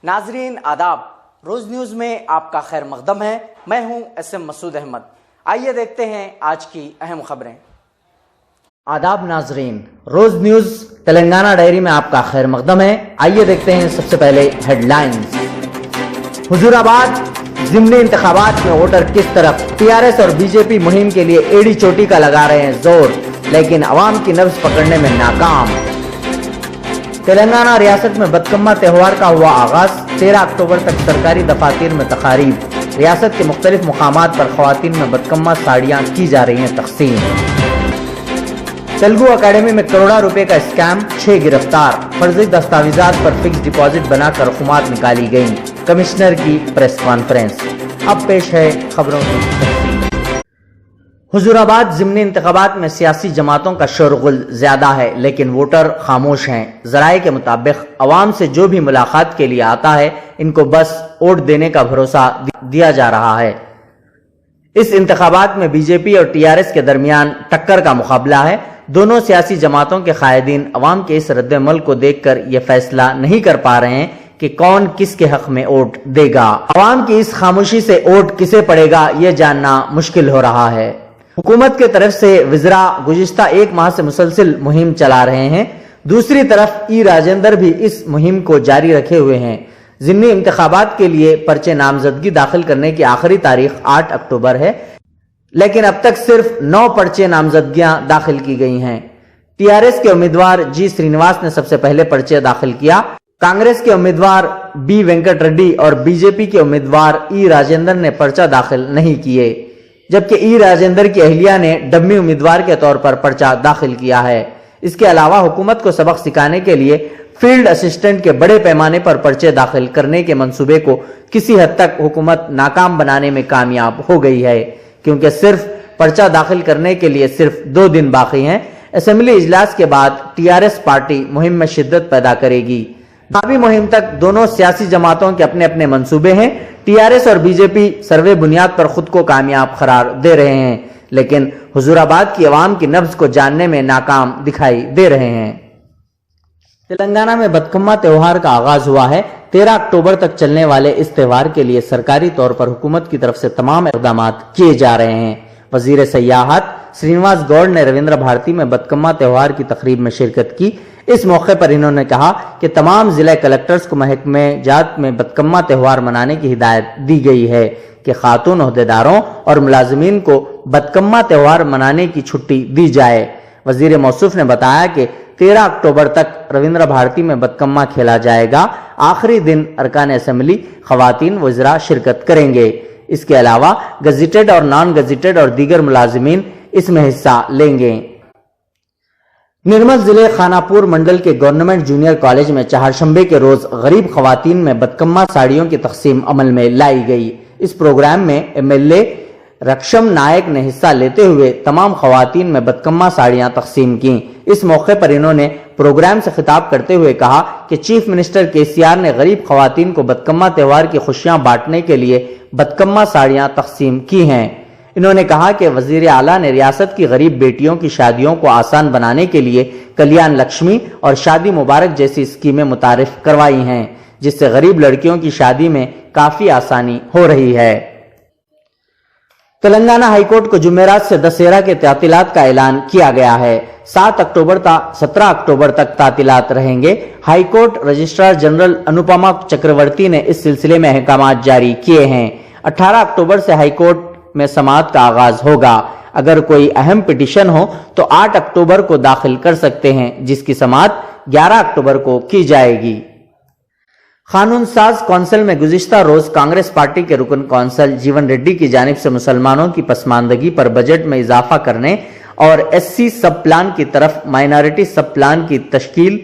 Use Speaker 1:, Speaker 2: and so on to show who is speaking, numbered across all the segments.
Speaker 1: नाजरीन आदाब, रोज न्यूज में आपका खैर मकदम है। मैं हूं एसएम मसूद अहमद। आइए देखते हैं आज की अहम खबरें। आदाब नाजरीन, रोज न्यूज तेलंगाना डायरी में आपका खैर मकदम है। आइए देखते हैं सबसे पहले हेडलाइंस। हुजूराबाद ज़िमनी इंतखाबात में वोटर किस तरफ, टीआरएस और बीजेपी मुहिम के लिए एड़ी चोटी का लगा रहे हैं जोर, लेकिन अवाम की नब्ज पकड़ने में नाकाम। तेलंगाना रियासत में बदकम्मा त्यौहार का हुआ आगाज, 13 अक्टूबर तक सरकारी दफातर में तकारीब। रियासत के मुख्तलिफ मुकामात पर ख्वातीन में बदकम्मा साड़ियाँ की जा रही हैं तकसीम। तेलुगु अकेडमी में करोड़ों रुपए का स्कैम, 6 गिरफ्तार। फर्जी दस्तावेजात पर फिक्स डिपॉजिट बनाकर रकूमात निकाली गयी। कमिश्नर की प्रेस कॉन्फ्रेंस। अब पेश है खबरों की तफसील। हुजूराबाद ज़िमनी इंतखाबात में सियासी जमातों का शोरगुल ज्यादा है, लेकिन वोटर खामोश हैं। ज़राए के मुताबिक अवाम से जो भी मुलाकात के लिए आता है, इनको बस वोट देने का भरोसा दिया जा रहा है। इस इंतखाबात में बीजेपी और टीआरएस के दरमियान टक्कर का मुकाबला है। दोनों सियासी जमातों के कायदीन अवाम के इस रद्द-ए-अमल को देखकर यह फैसला नहीं कर पा रहे हैं कि कौन किसके हक में वोट देगा। अवाम की इस खामोशी से वोट किसे पड़ेगा, यह जानना मुश्किल हो रहा है। हुकूमत के तरफ से वज़रा गुज़िश्ता 1 माह से मुसलसिल मुहिम चला रहे हैं। दूसरी तरफ ई राजेंद्र भी इस मुहिम को जारी रखे हुए हैं। ज़िमनी इंतखाबात के लिए पर्चे नामजदगी दाखिल करने की आखिरी तारीख 8 अक्टूबर है, लेकिन अब तक सिर्फ 9 पर्चे नामजदगियां दाखिल की गई हैं। टीआरएस के उम्मीदवार जी श्रीनिवास ने सबसे पहले पर्चे दाखिल किया। कांग्रेस के उम्मीदवार बी वेंकट रेड्डी और बीजेपी के उम्मीदवार ई राजेंद्र ने पर्चा दाखिल नहीं किए, जबकि ई राजेंद्र की अहलिया ने डम्मी उम्मीदवार के तौर पर पर्चा दाखिल किया है। इसके अलावा हुकूमत को सबक सिखाने के लिए फील्ड असिस्टेंट के बड़े पैमाने पर पर्चे दाखिल करने के मंसूबे को किसी हद तक हुकूमत नाकाम बनाने में कामयाब हो गई है, क्योंकि सिर्फ पर्चा दाखिल करने के लिए सिर्फ 2 दिन बाकी हैं। असेंबली इजलास के बाद टीआरएस पार्टी मुहिम में शिद्दत पैदा करेगी। आगामी मुहिम तक दोनों सियासी जमातों के अपने अपने मंसूबे हैं। टीआरएस और बीजेपी सर्वे बुनियाद पर खुद को कामयाब करार दे रहे हैं, लेकिन हुजूराबाद की आवाम की नब्ज को जानने में नाकाम दिखाई दे रहे हैं। तेलंगाना में बदकम्मा त्योहार का आगाज हुआ है। 13 अक्टूबर तक चलने वाले इस त्योहार के लिए सरकारी तौर पर हुकूमत की तरफ से तमाम इक़दाम किए जा रहे हैं। वजीर सयाहत श्रीनिवास गौड़ ने रविंद्र भारती में बदकम्मा त्योहार की तकरीब में शिरकत की। इस मौके पर इन्होंने कहा कि तमाम जिला कलेक्टर्स को महकमे जात में बदकम्मा त्योहार मनाने की हिदायत दी गई है कि खातून ओहदेदारों और मुलाजिमीन को बदकम्मा त्योहार मनाने की छुट्टी दी जाए। वजीर मौसूफ ने बताया कि 13 अक्टूबर तक रविंद्र भारती में बदकम्मा खेला जाएगा। आखिरी दिन अरकान असेंबली, खवातीन, वज़रा शिरकत करेंगे। इसके अलावा गजेटेड और नॉन गजेटेड और दीगर मुलाजिमीन इसमें हिस्सा लेंगे। निर्मल जिले खानापुर मंडल के गवर्नमेंट जूनियर कॉलेज में चारशंबे के रोज गरीब खवातीन में बदकम्मा साड़ियों की तकसीम अमल में लाई गई। इस प्रोग्राम में एमएलए रक्षम नायक ने हिस्सा लेते हुए तमाम खवातीन में बदकम्मा साड़ियां तकसीम की। इस मौके पर इन्होंने प्रोग्राम से खिताब करते हुए कहा कि चीफ मिनिस्टर केसीआर ने गरीब खवातीन को बदकम्मा त्योहार की खुशियां बांटने के लिए बदकम्मा साड़ियां तकसीम की हैं। इन्होंने कहा कि वजीर आला ने रियासत की गरीब बेटियों की शादियों को आसान बनाने के लिए कल्याण लक्ष्मी और शादी मुबारक जैसी स्कीमें मुतारिफ करवाई हैं, जिससे गरीब लड़कियों की शादी में काफी आसानी हो रही है। तेलंगाना हाईकोर्ट को जुमेरात से दशहरा के तातीलात का ऐलान किया गया है। 7 अक्टूबर तक 17 अक्टूबर तक तातीलात रहेंगे। हाईकोर्ट रजिस्ट्रार जनरल अनुपमा चक्रवर्ती ने इस सिलसिले में अहकाम जारी किए हैं। 18 अक्टूबर से हाईकोर्ट में समाअत का आगाज होगा। अगर कोई अहम पिटीशन हो तो 8 अक्टूबर को दाखिल कर सकते हैं, जिसकी समाअत 11 अक्टूबर को की जाएगी। कानून साज कौंसिल में गुज़िश्ता रोज कांग्रेस पार्टी के रुकन कौंसल जीवन रेड्डी की जानिब से मुसलमानों की पसमानदगी पर बजट में इजाफा करने और एससी सब प्लान की तरफ माइनॉरिटी सब प्लान की तश्कील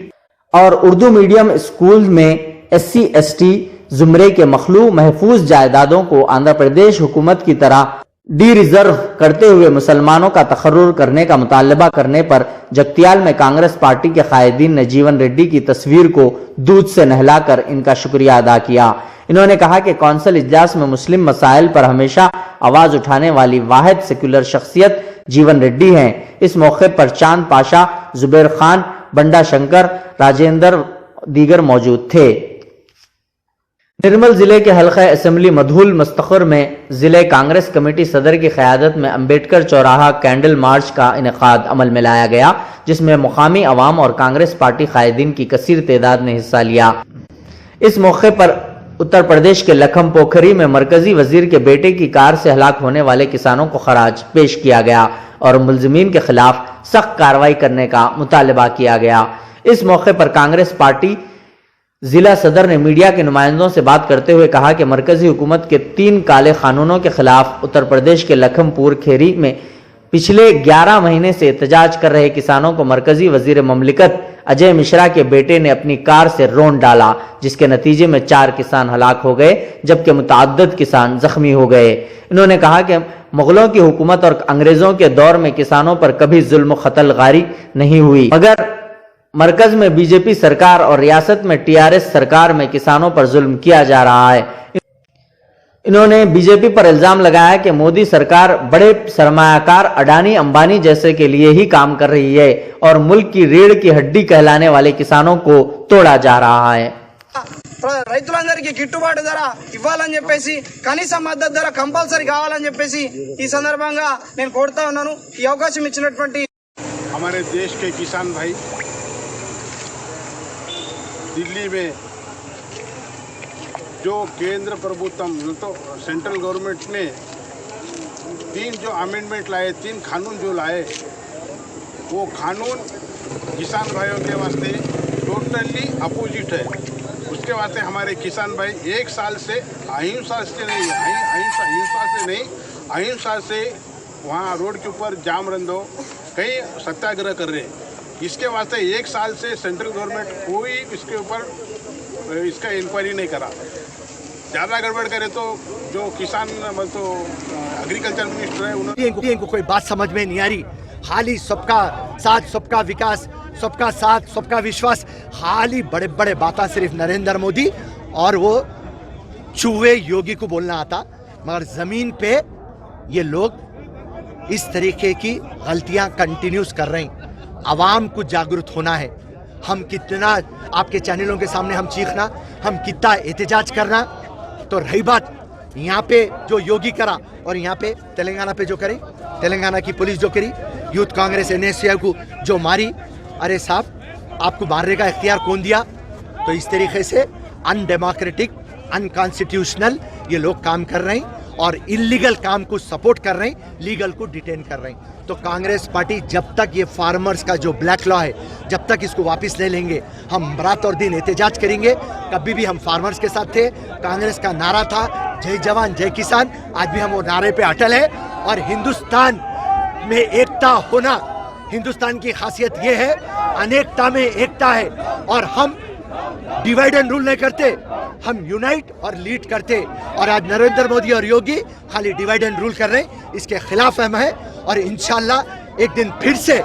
Speaker 1: और उर्दू मीडियम स्कूल में एससी एसटी जुमरे के मखलू महफूज जायदादों को आंध्र प्रदेश हुकूमत की तरह डी रिजर्व करते हुए मुसलमानों का तखर्रुर करने का मुतालबा करने पर जगतियाल में कांग्रेस पार्टी के कायदीन ने जीवन रेड्डी की तस्वीर को दूध से नहलाकर इनका शुक्रिया अदा किया। इन्होंने कहा कि कौंसिल इजलास में मुस्लिम मसाइल पर हमेशा आवाज उठाने वाली वाहिद सेक्युलर शख्सियत जीवन रेड्डी हैं। इस मौके पर चांद पाशा, जुबैर खान, बंडा शंकर, राजेंद्र दीगर मौजूद थे। نرمل ضلع کے حلقہ اسمبلی مدھول مستقر میں ضلع کانگریس کمیٹی صدر کی قیادت میں امبیڈکر چوراہا کینڈل مارچ کا انعقاد عمل میں لایا گیا، جس میں مقامی عوام اور کانگریس پارٹی قائدین کی کثیر تعداد نے حصہ لیا۔ اس موقع پر اتر پردیش کے لکھم پوکھری میں مرکزی وزیر کے بیٹے کی کار سے ہلاک ہونے والے کسانوں کو خراج پیش کیا گیا اور ملزمین کے خلاف سخت کارروائی کرنے کا مطالبہ کیا گیا۔ اس موقع پر کانگریس پارٹی ضلع صدر نے میڈیا کے نمائندوں سے بات کرتے ہوئے کہا کہ مرکزی حکومت کے 3 کالے قانونوں کے خلاف اتر پردیش کے لکھم پور کھیری میں پچھلے 11 مہینے سے احتجاج کر رہے کسانوں کو مرکزی وزیر مملکت اجے مشرا کے بیٹے نے اپنی کار سے رون ڈالا، جس کے نتیجے میں 4 کسان ہلاک ہو گئے جبکہ متعدد کسان زخمی ہو گئے۔ انہوں نے کہا کہ مغلوں کی حکومت اور انگریزوں کے دور میں کسانوں پر کبھی ظلم و قتل غاری نہیں ہوئی، مگر مرکز میں بی جے پی سرکار اور ریاست میں TRS سرکار میں کسانوں پر ظلم کیا جا رہا ہے۔ انہوں نے بی جے پی پر الزام لگایا کہ مودی سرکار بڑے سرمایہ کار اڈانی امبانی جیسے کے لیے ہی کام کر رہی ہے اور ملک کی ریڑھ کی ہڈی کہلانے والے کسانوں کو توڑا جا رہا ہے۔
Speaker 2: రైతులందరికీ గిట్టుబాటు ధర ఇవ్వాలని చెప్పేసి కనీస మద్దతు ధర కంపల్సరీ కావాలని చెప్పేసి ఈ సందర్భంగా నేను కోరుతా ఉన్నాను। ఈ అవకాశం ఇచ్చినటువంటి
Speaker 3: हमारे देश के किसान भाई दिल्ली में जो केंद्र प्रभुत्व तो सेंट्रल गवर्नमेंट ने 3 जो अमेंडमेंट लाए, 3 कानून जो लाए, वो कानून किसान भाइयों के वास्ते टोटली अपोजिट है। उसके वास्ते हमारे किसान भाई 1 साल से अहिंसा से वहाँ रोड के ऊपर जाम रंदो कई सत्याग्रह कर रहे हैं। इसके वास्ते 1 साल से सेंट्रल गवर्नमेंट कोई इसके ऊपर इसका इंक्वायरी नहीं करा। ज़्यादा गड़बड़ करे तो जो किसान तो एग्रीकल्चर मिनिस्टर है
Speaker 4: उन्होंने कोई बात समझ में नहीं आ रही। हाली सबका साथ सबका विकास, सबका साथ सबका विश्वास, हाली बड़े बड़े बातें सिर्फ नरेंद्र मोदी और वो चूहे योगी को बोलना आता, मगर ज़मीन पे ये लोग इस तरीके की गलतियां कंटिन्यूस कर रहे हैं। आवाम को जागरूक होना है। हम कितना आपके चैनलों के सामने हम चीखना, हम कितना एहतजाज करना। तो रही बात यहाँ पे जो योगी करा और यहाँ पे तेलंगाना पे जो करे, तेलंगाना की पुलिस जो करी, यूथ कांग्रेस NSCI को जो मारी, अरे साहब आपको मारने का इख्तियार कौन दिया? तो इस तरीके से अनडेमोक्रेटिक, अनकॉन्स्टिट्यूशनल ये लोग काम कर रहे हैं और इलीगल काम को सपोर्ट कर रहे हैं, लीगल को डिटेन कर रहे हैं। तो कांग्रेस पार्टी जब तक ये फार्मर्स का जो ब्लैक लॉ है, जब तक इसको वापस ले लेंगे, हम रात और दिन एहतजाज करेंगे। कभी भी हम फार्मर्स के साथ थे। कांग्रेस का नारा था जय जवान जय किसान, आज भी हम वो नारे पे अटल है। और हिंदुस्तान में एकता होना, हिंदुस्तान की खासियत ये है अनेकता में एकता है। और हम डिवाइड एंड रूल नहीं करते, हम यूनाइट और लीड करते। और आज नरेंद्र मोदी और योगी खाली डिवाइड एंड रूल कर रहे हैं, इसके खिलाफ हम हैं। और इंशाल्लाह एक दिन फिर से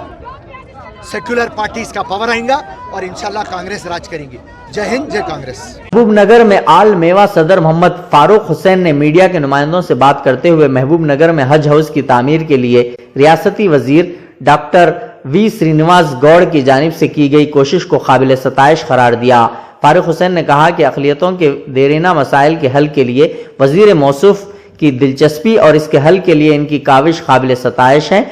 Speaker 4: सेक्युलर पार्टीज का पावर आएगा और इंशाल्लाह कांग्रेस राज करेंगी। जय हिंद, जय कांग्रेस।
Speaker 1: महबूब नगर में आल मेवा सदर मोहम्मद फारूक हुसैन ने मीडिया के नुमाइंदों से बात करते हुए महबूब नगर में हज हाउस की तामीर के लिए रियासती वजीर डॉक्टर V श्रीनिवास गौड़ की जानिब से की गई कोशिश को काबिल सताइश करार दिया। फारूक हुसैन ने कहा कि अक़लियतों के देरीना मसाइल के हल के लिए वजीर मौसूफ की दिलचस्पी और इसके हल के लिए इनकी काविश काबिल सताइश है।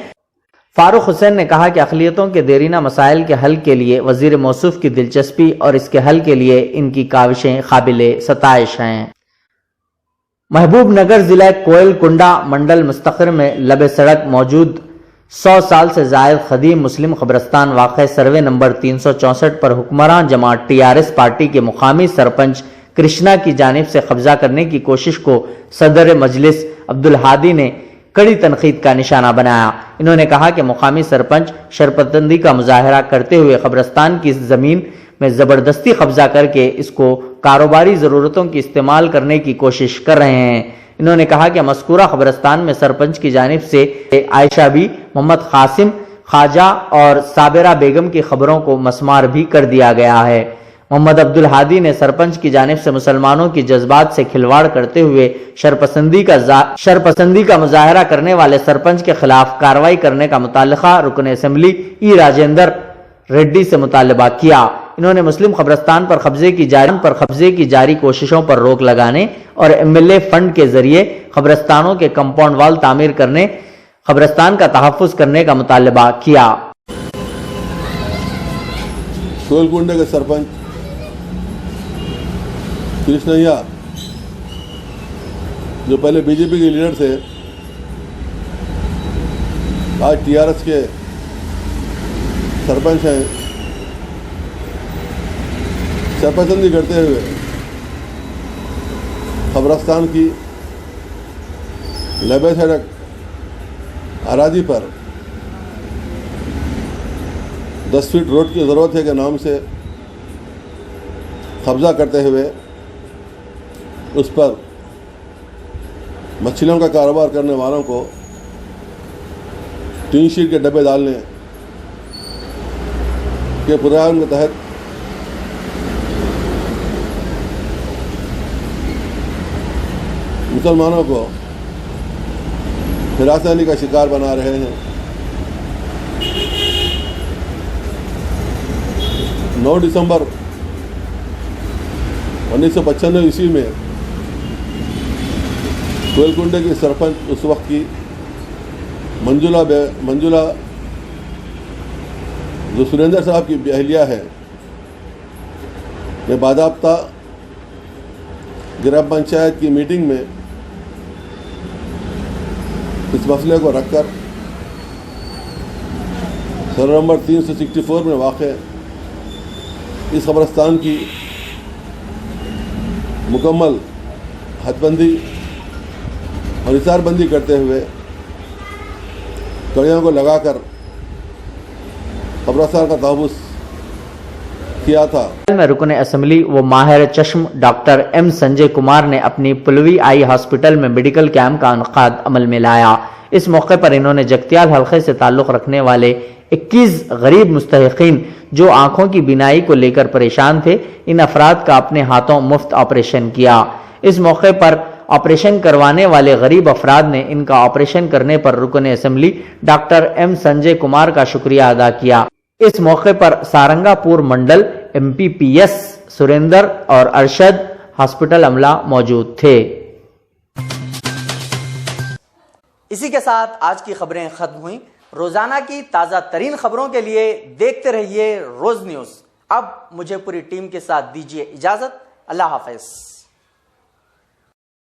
Speaker 1: फारूक हुसैन ने कहा कि अक़लियतों के देरीना मसाइल के हल के लिए वजीर मौसूफ की दिलचस्पी और इसके हल के लिए इनकी काविशें काबिल सताइश हैं। महबूब नगर जिला कोयल कुंडा मंडल मुस्तक़िर में लबे सड़क मौजूद 100 साल से जायद खदीम मुस्लिम कब्रस्तान वाक़ सर्वे नंबर 364 पर हुक्मरान जमात TRS पार्टी के मुकामी सरपंच कृष्णा की जानिब से कब्जा करने की कोशिश को सदर मजलिस अब्दुल हादी ने कड़ी तनकीद का निशाना बनाया। इन्होंने कहा कि मुकामी सरपंच शरपसंदी का मुजाहरा करते हुए कब्रस्तान की जमीन में जबरदस्ती कब्जा करके इसको कारोबारी जरूरतों की इस्तेमाल करने की कोशिश कर रहे हैं। इन्होंने कहा कि मस्कूरा कब्रस्तान में सरपंच की जानिब से आयशा बी, मोहम्मद कासिम, ख्वाजा और साबिरा बेगम की खबरों को मसमार भी कर दिया गया है। मोहम्मद अब्दुल हादी ने सरपंच की जानिब से मुसलमानों की जज्बात से खिलवाड़ करते हुए शरपसंदी का मुजाहरा करने वाले सरपंच के खिलाफ कार्रवाई करने का मुताल्लिका रुकन असेंबली ई राजेंद्र रेड्डी से मुतालबा किया। انہوں نے مسلم قبرستان پر قبضے کی جاری کوششوں پر روک لگانے اور MLA فنڈ کے ذریعے قبرستانوں کے کمپاؤنڈ وال تعمیر کرنے، قبرستان کا تحفظ کرنے کا مطالبہ کیا۔
Speaker 5: کوئلکنڈے کے سرپنچ کرشنیا، جو پہلے BJP کے لیڈر تھے، آج TRS کے سرپنچ ہیں، سرپسندی کرتے ہوئے قبرستان کی لبے سڑک اراضی پر 10 فٹ روڈ کی ضرورت ہے کے نام سے قبضہ کرتے ہوئے اس پر مچھلیوں کا کاروبار کرنے والوں کو ٹین شیٹ کے ڈبے ڈالنے کے پروگرام کے تحت مسلمانوں کو ہراسانی کا شکار بنا رہے ہیں۔ 9 دسمبر 1995 عیسوی میں کوئلکنڈے کی سرپنچ اس وقت کی منجولہ جو سریندر صاحب کی اہلیہ ہے، نے باضابطہ گرام پنچایت کی میٹنگ میں اس مسئلے کو رکھ کر سرور نمبر 364 میں واقع اس قبرستان کی مکمل حد بندی اور اثار بندی کرتے ہوئے کڑیوں کو لگا کر قبرستان کا تحفظ کیا تھا۔
Speaker 1: میں رکن اسمبلی و ماہر چشم ڈاکٹر M سنجے کمار نے اپنی پلوی آئی ہاسپٹل میں میڈیکل کیمپ کا انعقاد عمل میں لایا۔ اس موقع پر انہوں نے جگتیال حلقے سے تعلق رکھنے والے 21 غریب مستحقین جو آنکھوں کی بینائی کو لے کر پریشان تھے، ان افراد کا اپنے ہاتھوں مفت آپریشن کیا۔ اس موقع پر آپریشن کروانے والے غریب افراد نے ان کا آپریشن کرنے پر رکن assembly doctor M Sanjay Kumar کا شکریہ ادا کیا۔ اس موقع پر سارنگا پور منڈل MPPS سریندر اور ارشد ہاسپٹل عملہ موجود تھے۔ اسی کے ساتھ آج کی خبریں ختم ہوئیں۔ روزانہ کی تازہ ترین خبروں کے لیے دیکھتے رہیے روز نیوز۔ اب مجھے پوری ٹیم کے ساتھ دیجیے اجازت۔ اللہ حافظ۔